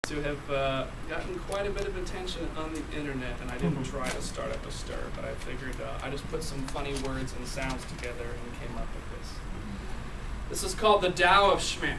to have gotten quite a bit of attention on the internet, and I didn't try to start up a stir, but I figured I just put some funny words and sounds together and came up with this. This is called the Tao of Shmeh.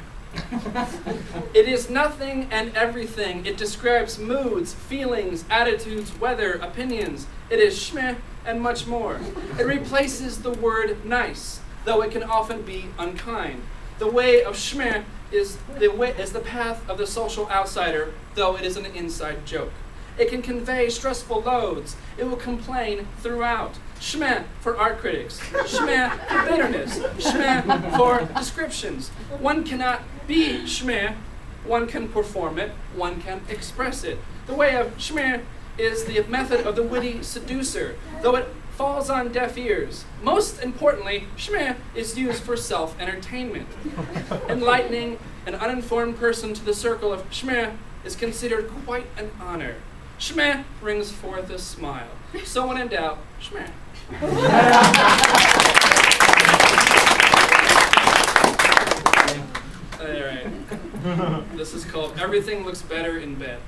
It is nothing and everything. It describes moods, feelings, attitudes, weather, opinions. It is Shmeh and much more. It replaces the word nice, though it can often be unkind. The way of Shmeh is the path of the social outsider, though it is an inside joke. It can convey stressful loads. It will complain throughout. Shmeh for art critics. Shmeh for bitterness. Shmeh for descriptions. One cannot be Shmeh. One can perform it. One can express it. The way of Shmeh is the method of the witty seducer, though it falls on deaf ears. Most importantly, Shmeh is used for self-entertainment. Enlightening an uninformed person to the circle of Shmeh is considered quite an honor. Shmeh brings forth a smile. So when in doubt, Shmeh. All right. This is called Everything Looks Better in Bed.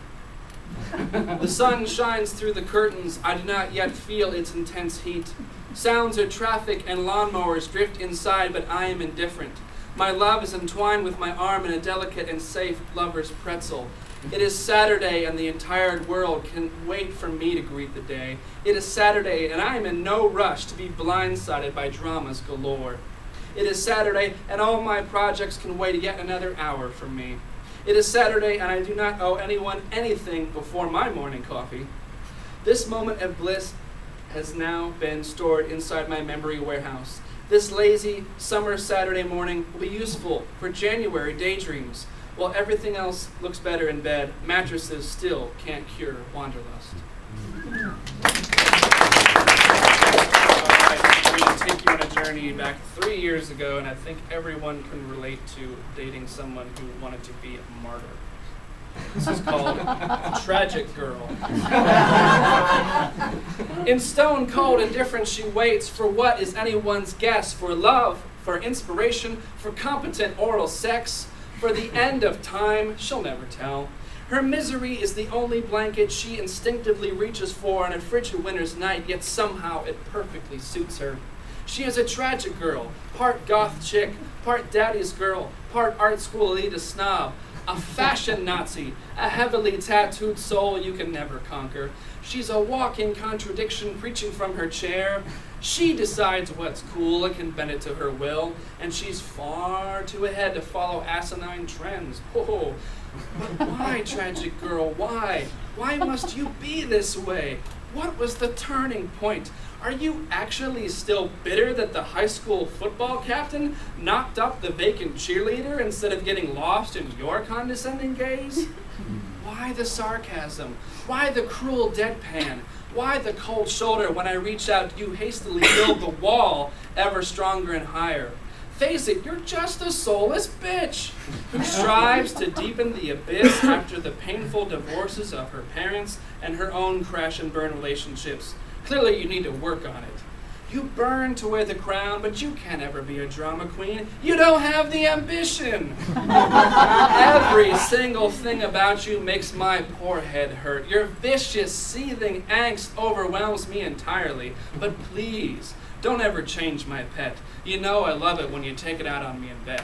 The sun shines through the curtains. I do not yet feel its intense heat. Sounds of traffic and lawnmowers drift inside, but I am indifferent. My love is entwined with my arm in a delicate and safe lover's pretzel. It is Saturday, and the entire world can wait for me to greet the day. It is Saturday, and I am in no rush to be blindsided by dramas galore. It is Saturday, and all my projects can wait yet another hour for me. It is Saturday, and I do not owe anyone anything before my morning coffee. This moment of bliss has now been stored inside my memory warehouse. This lazy summer Saturday morning will be useful for January daydreams. While everything else looks better in bed, mattresses still can't cure wanderlust. I'm going to take you on a journey back 3 years ago, and I think everyone can relate to dating someone who wanted to be a martyr. This is called Tragic Girl. In stone cold indifference she waits for what is anyone's guess, for love, for inspiration, for competent oral sex, for the end of time, she'll never tell. Her misery is the only blanket she instinctively reaches for on a frigid winter's night, yet somehow it perfectly suits her. She is a tragic girl, part goth chick, part daddy's girl, part art school elitist snob, a fashion Nazi, a heavily tattooed soul you can never conquer. She's a walking contradiction preaching from her chair. She decides what's cool and can bend it to her will, and she's far too ahead to follow asinine trends. Oh, but why, tragic girl, why? Why must you be this way? What was the turning point? Are you actually still bitter that the high school football captain knocked up the vacant cheerleader instead of getting lost in your condescending gaze? Why the sarcasm? Why the cruel deadpan? Why the cold shoulder when I reach out, you hastily build the wall ever stronger and higher? Face it, you're just a soulless bitch who strives to deepen the abyss after the painful divorces of her parents and her own crash and burn relationships. Clearly you need to work on it. You burn to wear the crown, but you can't ever be a drama queen. You don't have the ambition. Every single thing about you makes my poor head hurt. Your vicious, seething angst overwhelms me entirely. But please, don't ever change my pet. You know I love it when you take it out on me in bed.